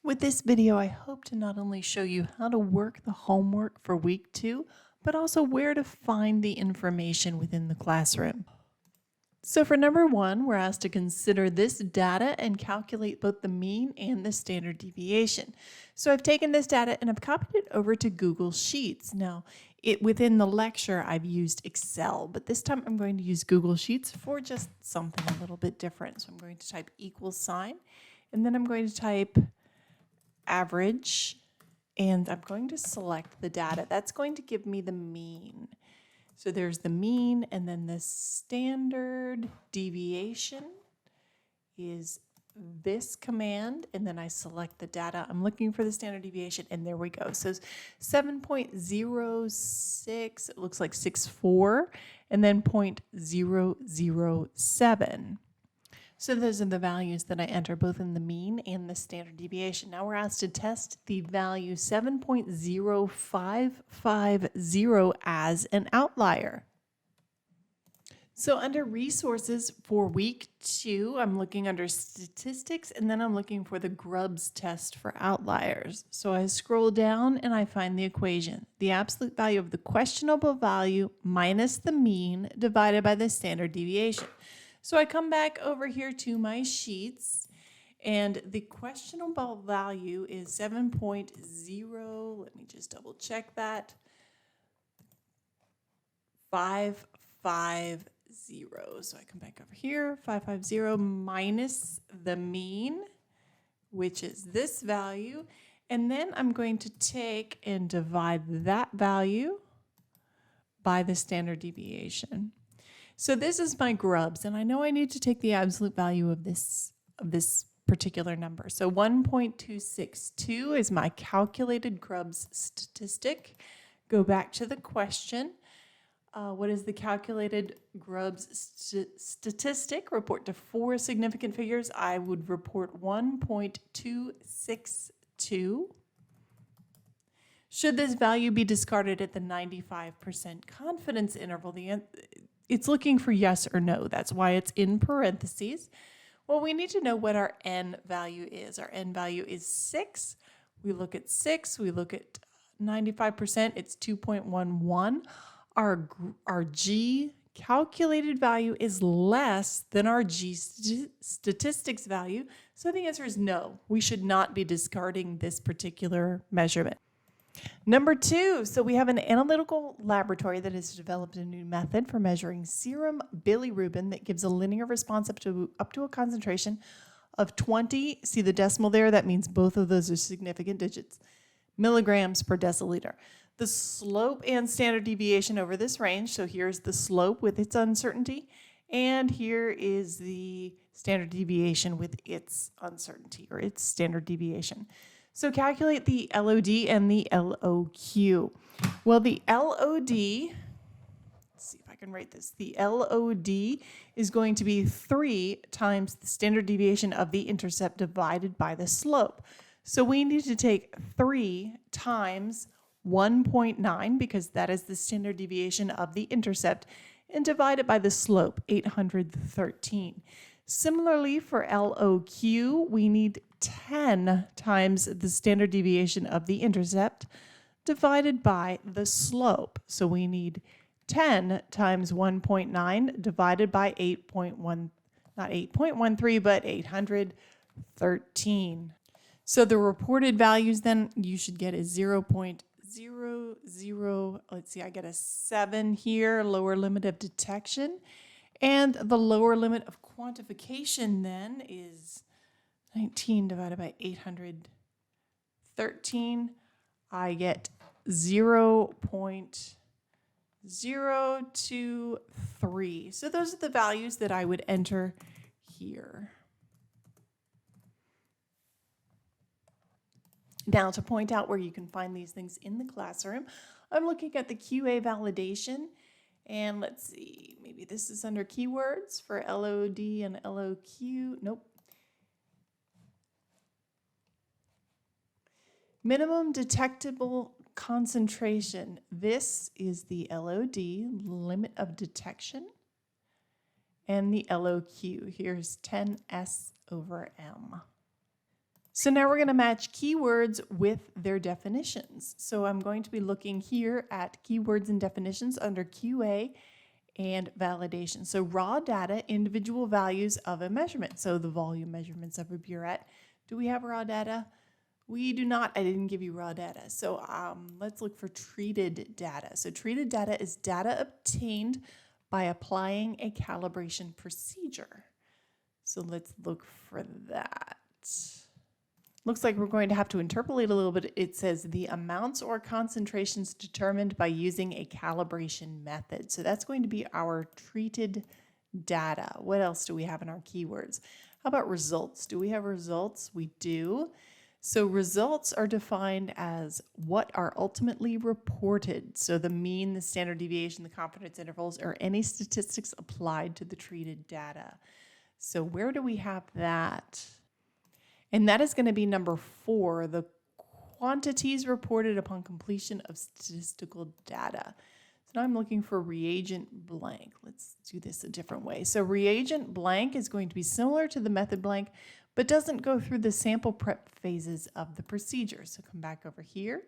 With this video, I hope to not only show you how to work the homework for week 2, but also where to find the information within the classroom. So for number 1, we're asked to consider this data and calculate both the mean and the standard deviation. So I've taken this data and I've copied it over to Google Sheets. Now, within the lecture, I've used Excel, but this time I'm going to use Google Sheets for just something a little bit different. So I'm going to type equals sign, and then I'm going to type average, and I'm going to select the data. That's going to give me the mean. So there's the mean, and then the standard deviation is this command, and then I select the data. I'm looking for the standard deviation, and there we go. So 7.06, it looks like 6.4, and then 0.007. So those are the values that I enter both in the mean and the standard deviation. Now we're asked to test the value 7.0550 as an outlier. So under resources for week 2, I'm looking under statistics, and then I'm looking for the Grubs test for outliers. So I scroll down and I find the equation, the absolute value of the questionable value minus the mean divided by the standard deviation. So I come back over here to my sheets, and the questionable value is 7.0, let me just double check that, 550. So I come back over here, 550 minus the mean, which is this value, and then I'm going to take and divide that value by the standard deviation. So this is my Grubs, and I know I need to take the absolute value of this particular number. So 1.262 is my calculated Grubs statistic. Go back to the question. What is the calculated Grubs statistic? Report to 4 significant figures. I would report 1.262. Should this value be discarded at the 95% confidence interval? It's looking for yes or no. That's why it's in parentheses. Well, we need to know what our n value is. Our n value is 6. We look at 6. We look at 95%. It's 2.11. Our G calculated value is less than our G statistics value. So the answer is no. We should not be discarding this particular measurement. Number 2, so we have an analytical laboratory that has developed a new method for measuring serum bilirubin that gives a linear response up to a concentration of 20. See the decimal there? That means both of those are significant digits. Milligrams per deciliter. The slope and standard deviation over this range. So here's the slope with its uncertainty, and here is the standard deviation with its uncertainty, or its standard deviation. So calculate the LOD and the LOQ. Well, the LOD, let's see if I can write this. The LOD is going to be 3 times the standard deviation of the intercept divided by the slope. So we need to take 3 times 1.9, because that is the standard deviation of the intercept, and divide it by the slope, 813. Similarly, for LOQ, we need 10 times the standard deviation of the intercept divided by the slope. So we need 10 times 1.9 divided by 8.1, not 8.13, but 813. So the reported values then you should get is 0.00, let's see, I get a 7 here, lower limit of detection. And the lower limit of quantification then is 19 divided by 813. I get 0.023. So those are the values that I would enter here. Now, to point out where you can find these things in the classroom, I'm looking at the QA validation. And let's see, maybe this is under keywords for LOD and LOQ. Nope. Minimum detectable concentration. This is the LOD, limit of detection. And the LOQ, here's 10S/m. So now we're going to match keywords with their definitions. So I'm going to be looking here at keywords and definitions under QA and validation. So raw data, individual values of a measurement. So the volume measurements of a burette. Do we have raw data? We do not. I didn't give you raw data. So let's look for treated data. So treated data is data obtained by applying a calibration procedure. So let's look for that. Looks like we're going to have to interpolate a little bit. It says the amounts or concentrations determined by using a calibration method. So that's going to be our treated data. What else do we have in our keywords? How about results? Do we have results? We do. So results are defined as what are ultimately reported. So the mean, the standard deviation, the confidence intervals, or any statistics applied to the treated data. So where do we have that? And that is going to be number 4, the quantities reported upon completion of statistical data. So now I'm looking for reagent blank. Let's do this a different way. So reagent blank is going to be similar to the method blank, but doesn't go through the sample prep phases of the procedure. So come back over here.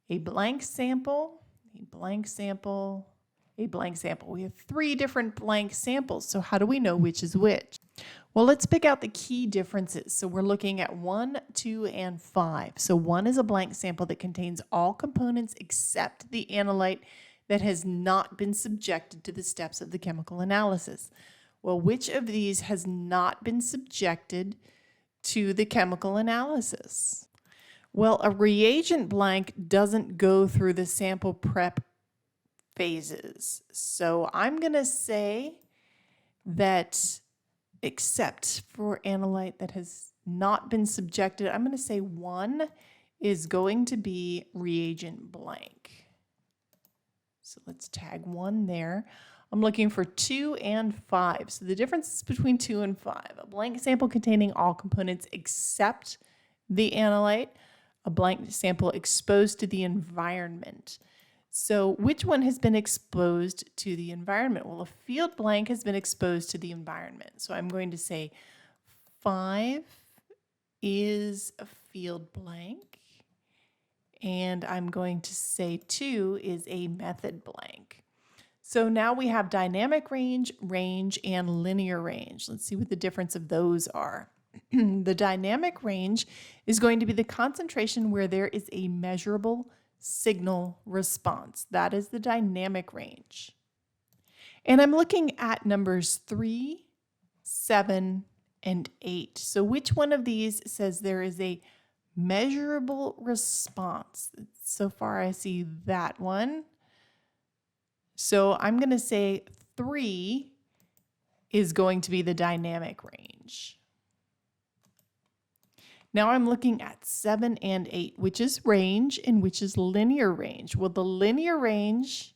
A blank sample, a blank sample, a blank sample. We have 3 different blank samples. So how do we know which is which? Well, let's pick out the key differences. So we're looking at 1, 2, and 5. So 1 is a blank sample that contains all components except the analyte that has not been subjected to the steps of the chemical analysis. Well, which of these has not been subjected to the chemical analysis? Well, a reagent blank doesn't go through the sample prep phases. So I'm going to say that except for analyte that has not been subjected, I'm going to say 1 is going to be reagent blank. So let's tag 1 there. I'm looking for 2 and 5. So the difference is between 2 and 5. A blank sample containing all components except the analyte, a blank sample exposed to the environment. So which one has been exposed to the environment? Well, a field blank has been exposed to the environment. So I'm going to say 5 is a field blank. And I'm going to say 2 is a method blank. So now we have dynamic range, range, and linear range. Let's see what the difference of those are. The dynamic range is going to be the concentration where there is a measurable signal response. That is the dynamic range. And I'm looking at numbers 3, 7, and 8. So which one of these says there is a measurable response? So far I see that one. So I'm going to say 3 is going to be the dynamic range. Now I'm looking at 7 and 8, which is range and which is linear range. Well, the linear range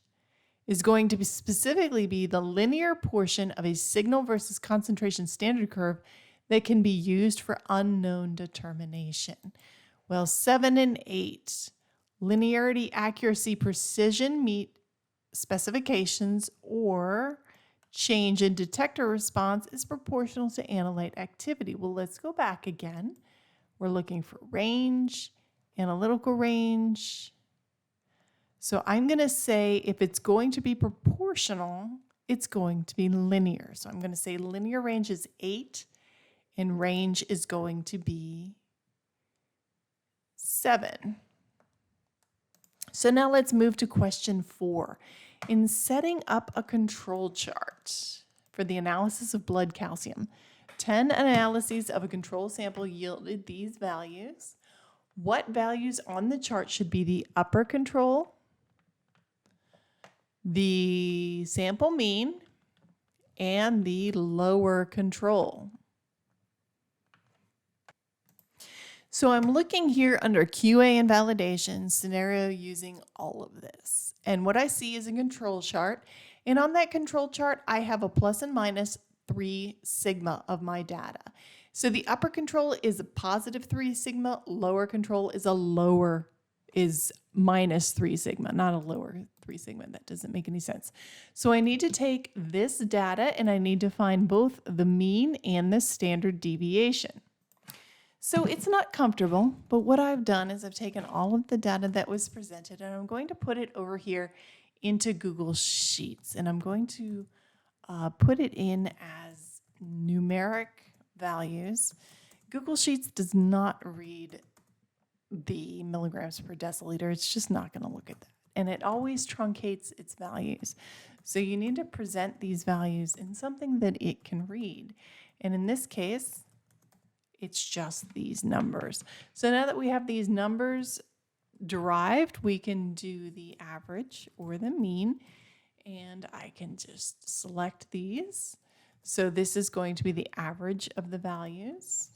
is going to specifically be the linear portion of a signal versus concentration standard curve that can be used for unknown determination. Well, 7 and 8, linearity, accuracy, precision meet specifications, or change in detector response is proportional to analyte activity. Well, let's go back again. We're looking for range, analytical range. So I'm going to say if it's going to be proportional, it's going to be linear. So I'm going to say linear range is 8 and range is going to be 7. So now let's move to question 4. In setting up a control chart for the analysis of blood calcium, 10 analyses of a control sample yielded these values. What values on the chart should be the upper control, the sample mean, and the lower control? So I'm looking here under QA and validation scenario using all of this. And what I see is a control chart. And on that control chart, I have a plus and minus 3 sigma of my data. So the upper control is a positive 3 sigma, lower control is minus 3 sigma, not a lower 3 sigma. That doesn't make any sense. So I need to take this data and I need to find both the mean and the standard deviation. So it's not comfortable, but what I've done is I've taken all of the data that was presented and I'm going to put it over here into Google Sheets. And I'm going to put it in as numeric values. Google Sheets does not read the milligrams per deciliter. It's just not going to look at that. And it always truncates its values. So you need to present these values in something that it can read. And in this case, it's just these numbers. So now that we have these numbers derived, we can do the average or the mean. And I can just select these. So this is going to be the average of the values.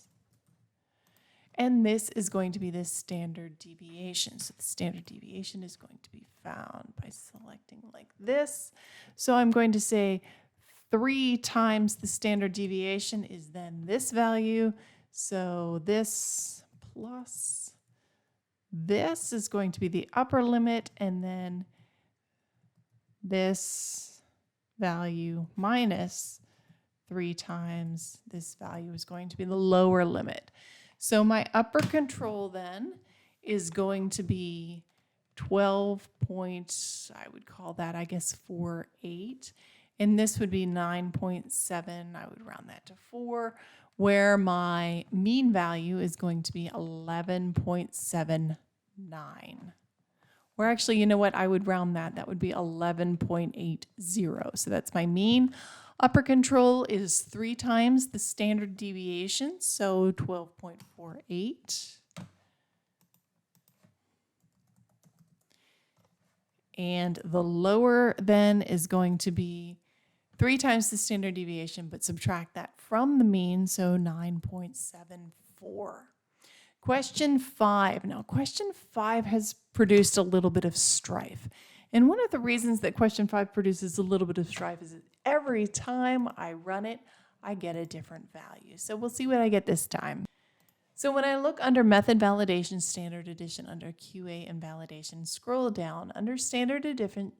And this is going to be the standard deviation. So the standard deviation is going to be found by selecting like this. So I'm going to say 3 times the standard deviation is then this value. So this plus this is going to be the upper limit, and then this value minus 3 times this value is going to be the lower limit. So my upper control then is going to be 12 point, I would call that, I guess, 48. And this would be 9.7. I would round that to 4, where my mean value is going to be 11.79. Or actually, you know what? I would round that. That would be 11.80. So that's my mean. Upper control is 3 times the standard deviation, so 12.48. And the lower then is going to be 3 times the standard deviation, but subtract that from the mean, so 9.74. Question 5. Now, question 5 has produced a little bit of strife. And one of the reasons that question 5 produces a little bit of strife is that every time I run it, I get a different value. So we'll see what I get this time. So when I look under method validation, standard addition, under QA and validation, scroll down under standard addition,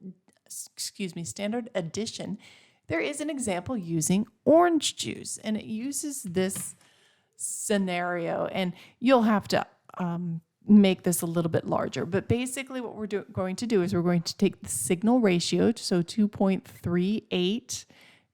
there is an example using orange juice, and it uses this scenario, and you'll have to make this a little bit larger. But basically what we're going to do is we're going to take the signal ratio, so 2.38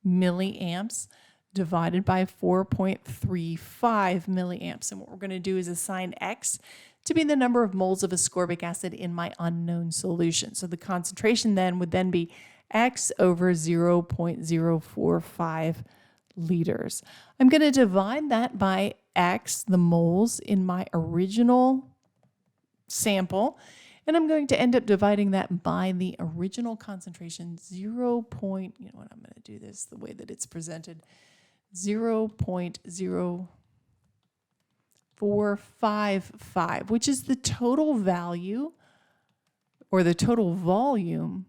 milliamps divided by 4.35 milliamps. And what we're going to do is assign X to be the number of moles of ascorbic acid in my unknown solution. So the concentration then would then be X over 0.045 liters. I'm going to divide that by X, the moles in my original sample, and I'm going to end up dividing that by the original concentration, you know what, I'm going to do this the way that it's presented, 0.0455, which is the total value or the total volume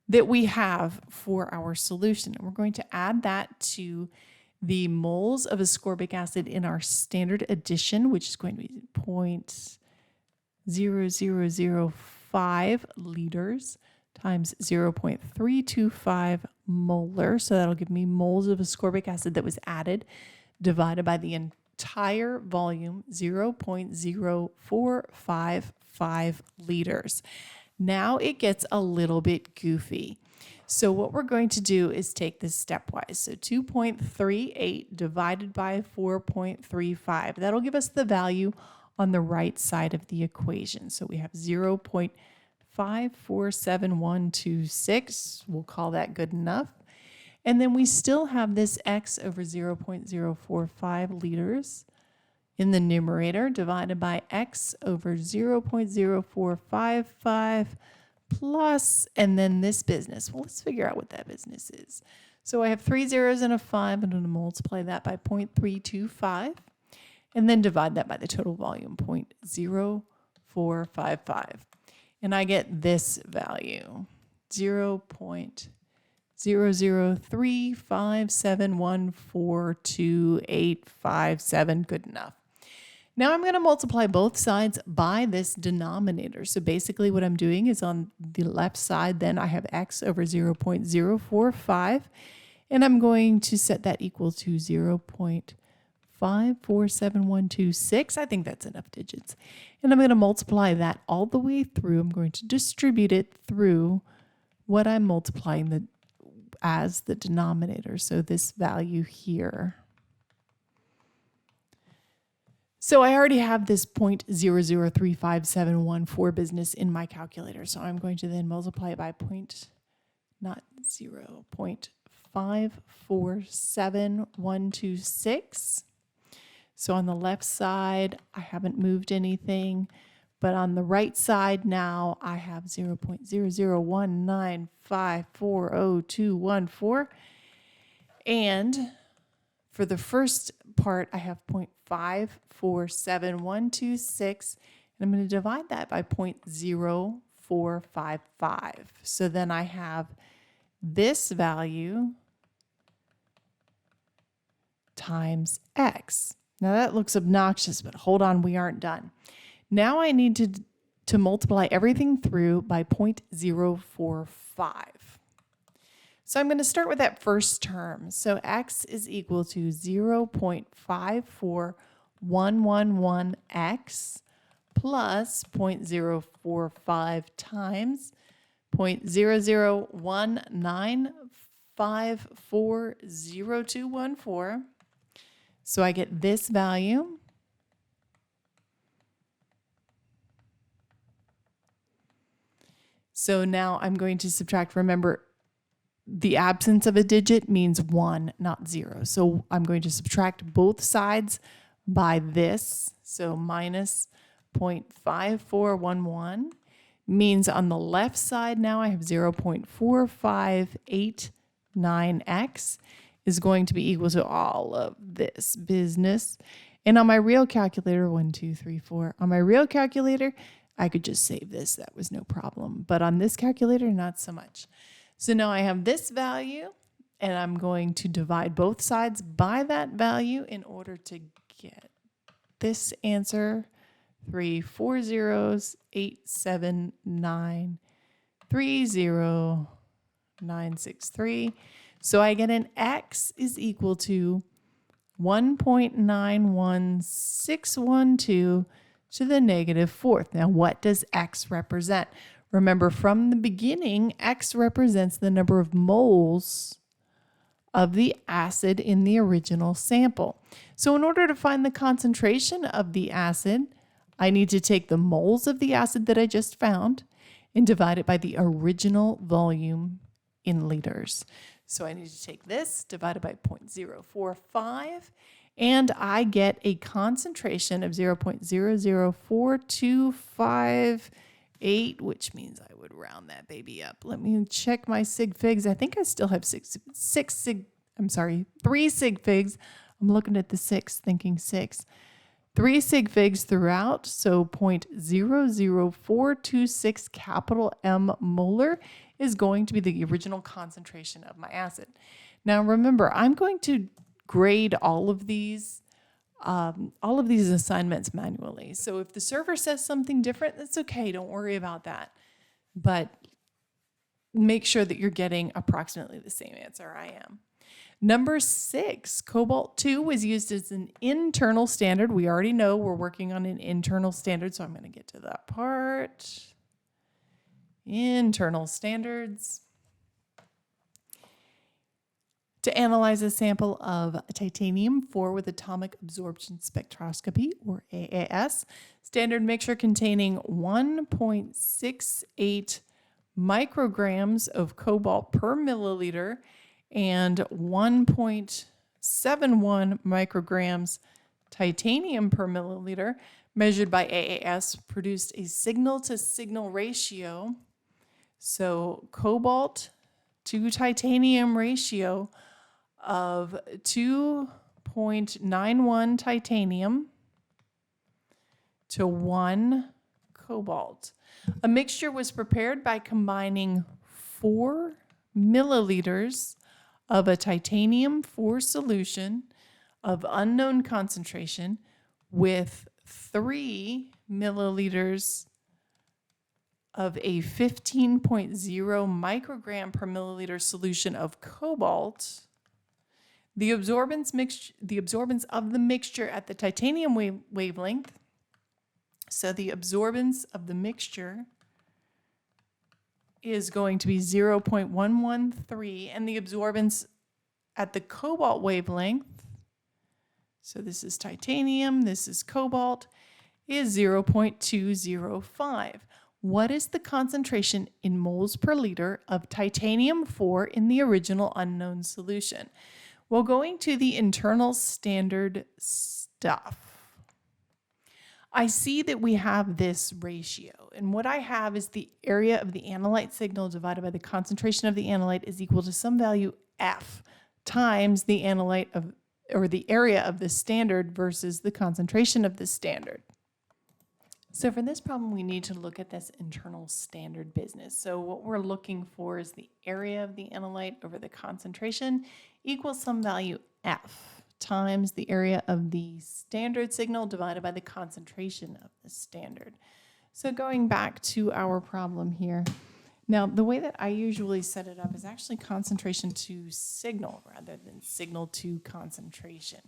that we have for our solution. And we're going to add that to the moles of ascorbic acid in our standard addition, which is going to be 0.0005 liters times 0.325 molar. So that'll give me moles of ascorbic acid that was added, divided by the entire volume, 0.0455 liters. Now it gets a little bit goofy. So what we're going to do is take this stepwise. So 2.38 divided by 4.35. That'll give us the value on the right side of the equation. So we have 0.547126. We'll call that good enough. And then we still have this X over 0.045 liters in the numerator divided by X over 0.0455 plus, and then this business. Well, let's figure out what that business is. So I have 3 zeros and a 5. I'm going to multiply that by 0.325 and then divide that by the total volume, 0.0455. And I get this value, 0.00357142857, good enough. Now I'm going to multiply both sides by this denominator. So basically what I'm doing is on the left side, then I have X over 0.045, and I'm going to set that equal to 0.455 0.547126. I think that's enough digits. And I'm going to multiply that all the way through. I'm going to distribute it through what I'm multiplying as the denominator. So this value here. So I already have this 0.0035714 business in my calculator. So I'm going to then multiply it by 0.547126. So on the left side, I haven't moved anything, but on the right side now, I have 0.00195400214. And for the first part, I have 0.547126, and I'm going to divide that by 0.0455. So then I have this value times x. Now that looks obnoxious, but hold on, we aren't done. Now I need to multiply everything through by 0.045. So I'm going to start with that first term. So x is equal to 0.54111x plus 0.045 times 0.0019540214. So I get this value. So now I'm going to subtract. Remember, the absence of a digit means 1, not 0. So I'm going to subtract both sides by this. So minus 0.5411 means on the left side now I have 0.4589x is going to be equal to all of this business. And on my real calculator, 1, 2, 3, 4, on my real calculator, I could just save this. That was no problem. But on this calculator, not so much. So now I have this value, and I'm going to divide both sides by that value in order to get this answer, 34087930963. So I get an x is equal to 1.91612 to the negative fourth. Now, what does x represent? Remember, from the beginning, x represents the number of moles of the acid in the original sample. So in order to find the concentration of the acid, I need to take the moles of the acid that I just found and divide it by the original volume in liters. So I need to take this, divide it by 0.045, and I get a concentration of 0.004258, which means I would round that baby up. Let me check my sig figs. I think I still have 3 sig figs. I'm looking at the 6, thinking 6. 3 sig figs throughout, so 0.00426 capital M molar is going to be the original concentration of my acid. Now remember, I'm going to grade all of these assignments manually. So if the server says something different, that's okay. Don't worry about that. But make sure that you're getting approximately the same answer I am. Number 6, cobalt-2 was used as an internal standard. We already know we're working on an internal standard, so I'm going to get to that part. Internal standards. To analyze a sample of titanium-4 with atomic absorption spectroscopy, or AAS, standard mixture containing 1.68 micrograms of cobalt per milliliter and 1.71 micrograms titanium per milliliter, measured by AAS, produced a signal-to-signal ratio. So cobalt to titanium ratio of 2.91 titanium to 1 cobalt. A mixture was prepared by combining 4 milliliters of a titanium-4 solution of unknown concentration with 3 milliliters of a 15.0 microgram per milliliter solution of cobalt. The absorbance of the mixture at the titanium wavelength. So the absorbance of the mixture is going to be 0.113, and the absorbance at the cobalt wavelength, so this is titanium, this is cobalt, is 0.205. What is the concentration in moles per liter of titanium-4 in the original unknown solution? Well, going to the internal standard stuff, I see that we have this ratio, and what I have is the area of the analyte signal divided by the concentration of the analyte is equal to some value F times the analyte of, or the area of the standard versus the concentration of the standard. So for this problem, we need to look at this internal standard business. So what we're looking for is the area of the analyte over the concentration equals some value F times the area of the standard signal divided by the concentration of the standard. So going back to our problem here. Now, the way that I usually set it up is actually concentration to signal rather than signal to concentration.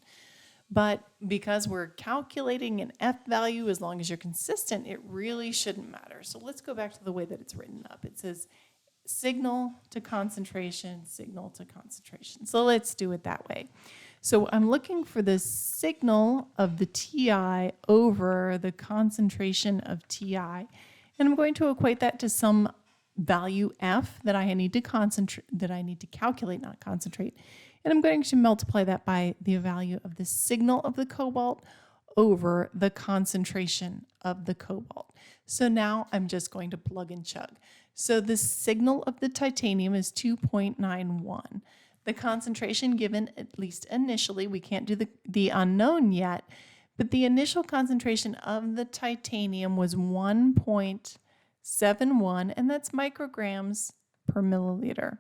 But because we're calculating an F value, as long as you're consistent, it really shouldn't matter. So let's go back to the way that it's written up. It says signal to concentration, signal to concentration. So let's do it that way. So I'm looking for the signal of the TI over the concentration of TI, and I'm going to equate that to some value F that I need to calculate, not concentrate. And I'm going to multiply that by the value of the signal of the cobalt over the concentration of the cobalt. So now I'm just going to plug and chug. So the signal of the titanium is 2.91. The concentration given, at least initially, we can't do the unknown yet, but the initial concentration of the titanium was 1.71, and that's micrograms per milliliter.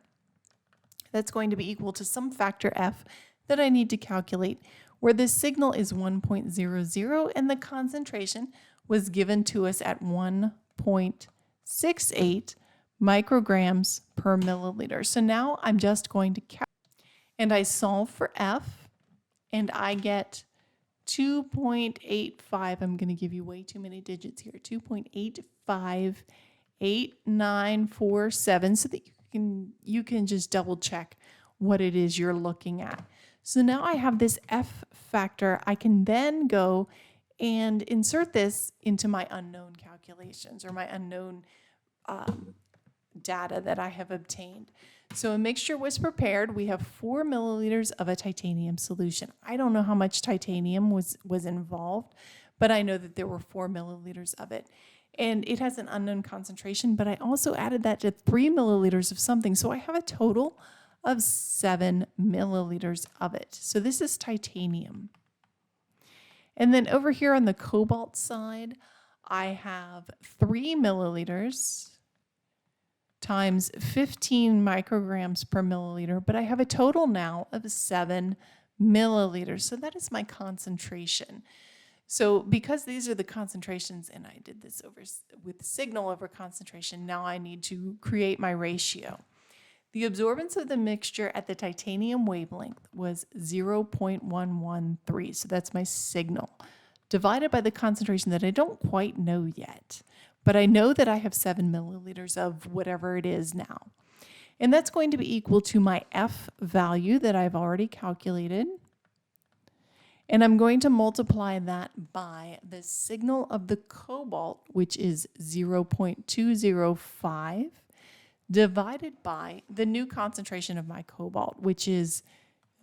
That's going to be equal to some factor F that I need to calculate, where the signal is 1.00 and the concentration was given to us at 1.68 micrograms per milliliter. So now I'm just going to calculate, and I solve for F, and I get 2.85. I'm going to give you way too many digits here. 2.858947, so that you can just double check what it is you're looking at. So now I have this F factor. I can then go and insert this into my unknown calculations or my unknown data that I have obtained. So a mixture was prepared. We have 4 milliliters of a titanium solution. I don't know how much titanium was involved, but I know that there were 4 milliliters of it. And it has an unknown concentration, but I also added that to 3 milliliters of something. So I have a total of 7 milliliters of it. So this is titanium. And then over here on the cobalt side, I have 3 milliliters times 15 micrograms per milliliter, but I have a total now of 7 milliliters. So that is my concentration. So because these are the concentrations, and I did this with signal over concentration, now I need to create my ratio. The absorbance of the mixture at the titanium wavelength was 0.113, so that's my signal, divided by the concentration that I don't quite know yet. But I know that I have 7 milliliters of whatever it is now. And that's going to be equal to my F value that I've already calculated. And I'm going to multiply that by the signal of the cobalt, which is 0.205, divided by the new concentration of my cobalt, which is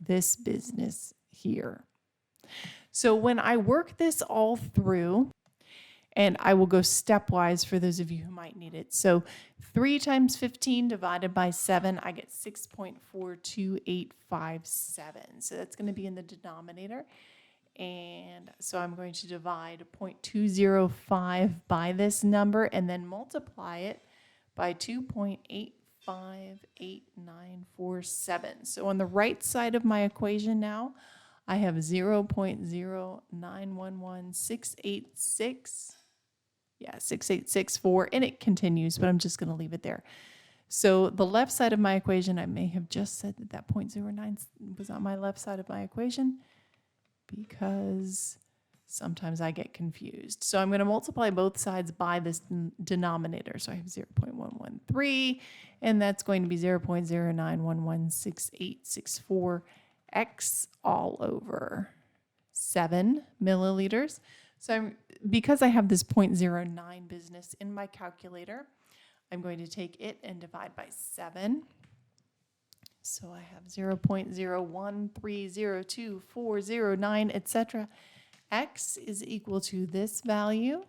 this business here. So when I work this all through, and I will go stepwise for those of you who might need it. So 3 times 15 divided by 7, I get 6.42857. So that's going to be in the denominator. And so I'm going to divide 0.205 by this number and then multiply it by 2.858947. So on the right side of my equation now, I have 0.0911686. Yeah, 6864, and it continues, but I'm just going to leave it there. So the left side of my equation, I may have just said that that 0.09 was on my left side of my equation because sometimes I get confused. So I'm going to multiply both sides by this denominator. So I have 0.113, and that's going to be 0.09116864 x all over 7 milliliters. So because I have this 0.09 business in my calculator, I'm going to take it and divide by 7. So I have 0.0130249, etc. X is equal to this value.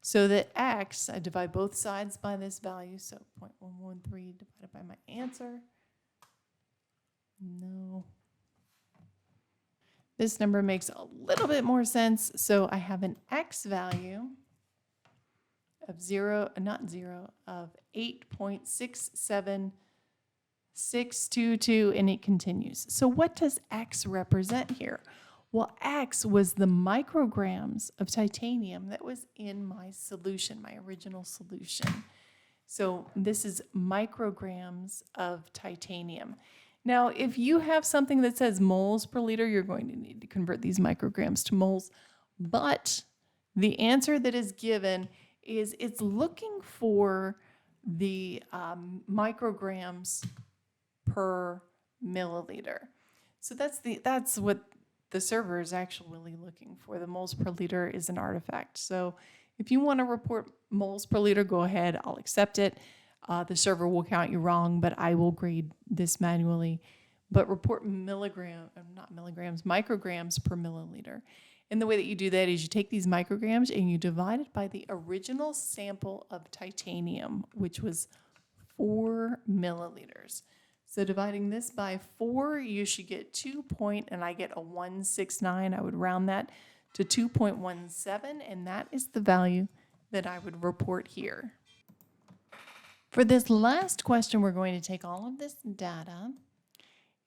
So that X, I divide both sides by this value. So 0.113 divided by my answer. No. This number makes a little bit more sense. So I have an X value of of 8.67622, and it continues. So what does X represent here? Well, X was the micrograms of titanium that was in my solution, my original solution. So this is micrograms of titanium. Now, if you have something that says moles per liter, you're going to need to convert these micrograms to moles. But the answer that is given is it's looking for the micrograms per milliliter. So that's what the server is actually looking for. The moles per liter is an artifact. So if you want to report moles per liter, go ahead. I'll accept it. The server will count you wrong, but I will grade this manually. But report micrograms per milliliter. And the way that you do that is you take these micrograms and you divide it by the original sample of titanium, which was 4 milliliters. So dividing this by 4, you should get 2 and I get a 169. I would round that to 2.17, and that is the value that I would report here. For this last question, we're going to take all of this data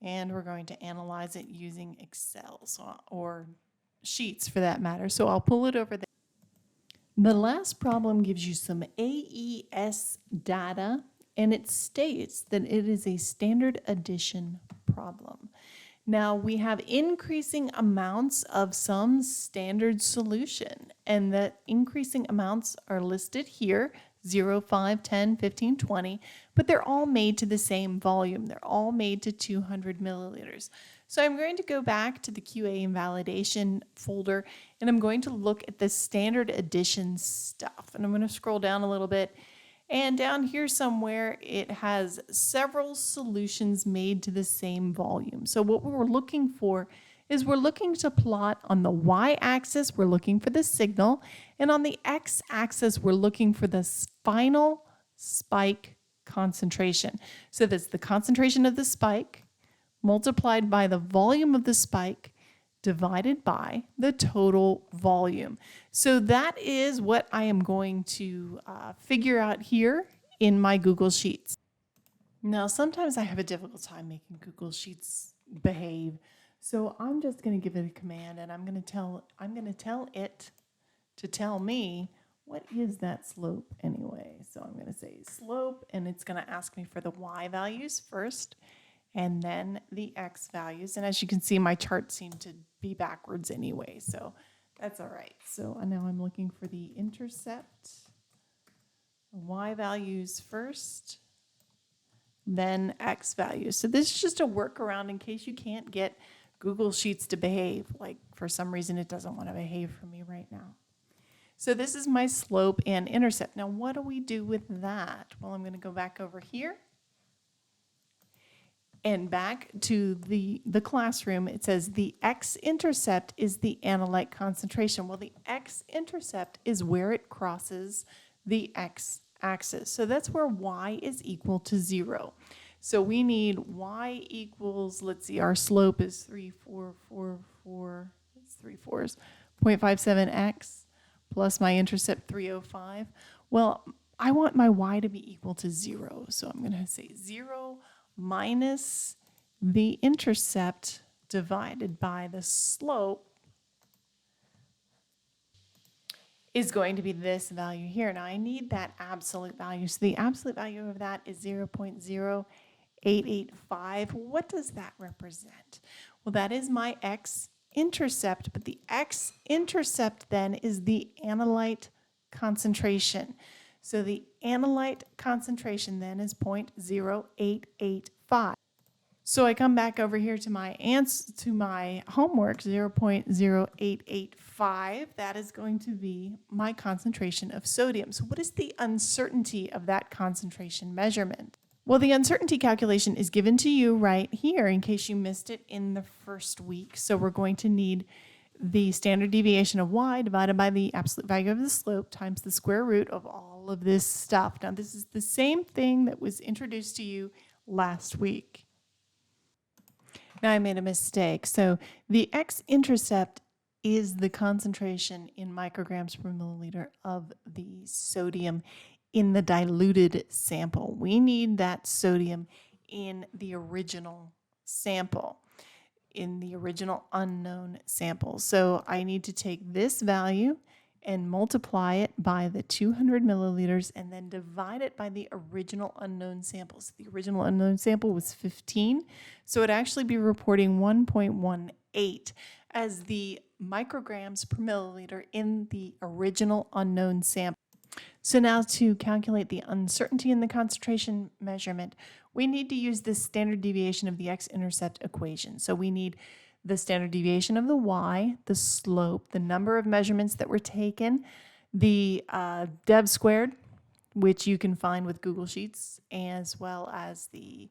and we're going to analyze it using Excel, or sheets for that matter. So I'll pull it over there. The last problem gives you some AES data, and it states that it is a standard addition problem. Now we have increasing amounts of some standard solution, and the increasing amounts are listed here, 0, 5, 10, 15, 20, but they're all made to the same volume. They're all made to 200 milliliters. So I'm going to go back to the QA and validation folder, and I'm going to look at the standard addition stuff. And I'm going to scroll down a little bit. And down here somewhere, it has several solutions made to the same volume. So what we're looking for is we're looking to plot on the y-axis, we're looking for the signal, and on the x-axis, we're looking for the final spike concentration. So that's the concentration of the spike multiplied by the volume of the spike divided by the total volume. So that is what I am going to figure out here in my Google Sheets. Now, sometimes I have a difficult time making Google Sheets behave. So I'm just going to give it a command, and I'm going to tell it to tell me what is that slope anyway. So I'm going to say slope, and it's going to ask me for the y values first, and then the x values. And as you can see, my charts seem to be backwards anyway, so that's all right. So now I'm looking for the intercept, y values first, then x values. So this is just a workaround in case you can't get Google Sheets to behave. Like for some reason it doesn't want to behave for me right now. So this is my slope and intercept. Now what do we do with that? Well, I'm going to go back over here and back to the classroom. It says the x-intercept is the analyte concentration. Well, the x-intercept is where it crosses the x-axis. So that's where y is equal to 0. So we need y equals, let's see, our slope is 0.57x plus my intercept 305. Well, I want my y to be equal to 0. So I'm going to say 0 minus the intercept divided by the slope is going to be this value here. Now I need that absolute value. So the absolute value of that is 0.0885. What does that represent? Well, that is my x-intercept, but the x-intercept then is the analyte concentration. So the analyte concentration then is 0.0885. So I come back over here to my homework, 0.0885. That is going to be my concentration of sodium. So what is the uncertainty of that concentration measurement? Well, the uncertainty calculation is given to you right here in case you missed it in the first week. So we're going to need the standard deviation of y divided by the absolute value of the slope times the square root of all of this stuff. Now, this is the same thing that was introduced to you last week. Now I made a mistake. So the x-intercept is the concentration in micrograms per milliliter of the sodium in the diluted sample. We need that sodium in the original sample, in the original unknown sample. So I need to take this value and multiply it by the 200 milliliters and then divide it by the original unknown sample. So the original unknown sample was 15, so it'd actually be reporting 1.18 as the micrograms per milliliter in the original unknown sample. So now to calculate the uncertainty in the concentration measurement, we need to use this standard deviation of the x-intercept equation. So we need the standard deviation of the y, the slope, the number of measurements that were taken, the dev squared, which you can find with Google Sheets, as well as the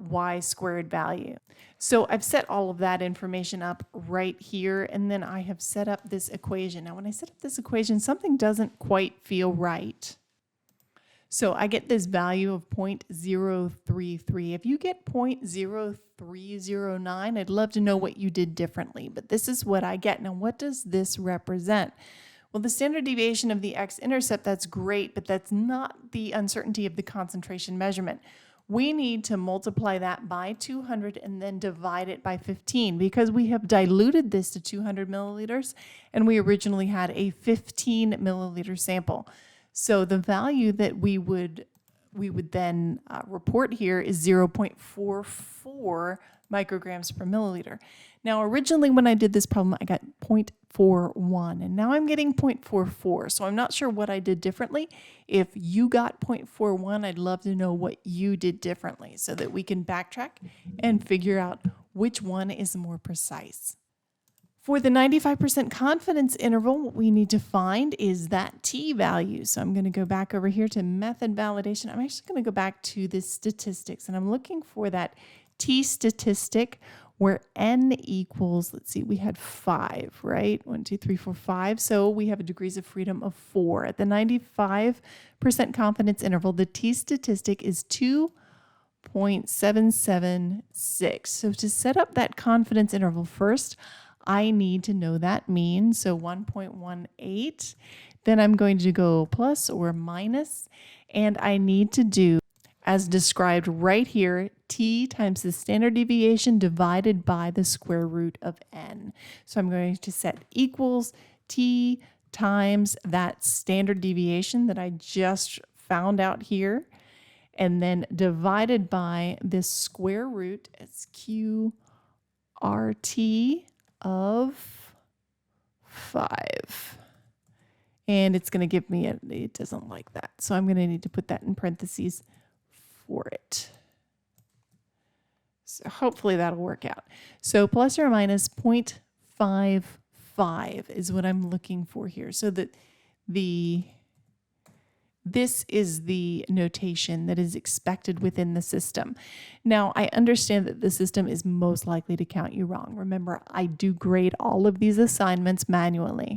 y squared value. So I've set all of that information up right here, and then I have set up this equation. Now, when I set up this equation, something doesn't quite feel right. So I get this value of 0.033. If you get 0.0309, I'd love to know what you did differently, but this is what I get. Now, what does this represent? Well, the standard deviation of the x-intercept, that's great, but that's not the uncertainty of the concentration measurement. We need to multiply that by 200 and then divide it by 15 because we have diluted this to 200 milliliters and we originally had a 15 milliliter sample. So the value that we would then report here is 0.44 micrograms per milliliter. Now, originally when I did this problem, I got 0.41, and now I'm getting 0.44. So I'm not sure what I did differently. If you got 0.41, I'd love to know what you did differently so that we can backtrack and figure out which one is more precise. For the 95% confidence interval, what we need to find is that t value. So I'm going to go back over here to method validation. I'm actually going to go back to the statistics, and I'm looking for that t statistic where n equals, let's see, we had 5, right? 1, 2, 3, 4, 5. So we have a degrees of freedom of 4. At the 95% confidence interval, the t statistic is 2.776. So to set up that confidence interval first, I need to know that mean, so 1.18. Then I'm going to go plus or minus, and I need to do, as described right here, t times the standard deviation divided by the square root of n. So I'm going to set equals t times that standard deviation that I just found out here, and then divided by this square root as QRT of 5. And it's going to give me it doesn't like that. So I'm going to need to put that in parentheses for it. So hopefully that'll work out. So plus or minus 0.55 is what I'm looking for here. So that this is the notation that is expected within the system. Now, I understand that the system is most likely to count you wrong. Remember, I do grade all of these assignments manually.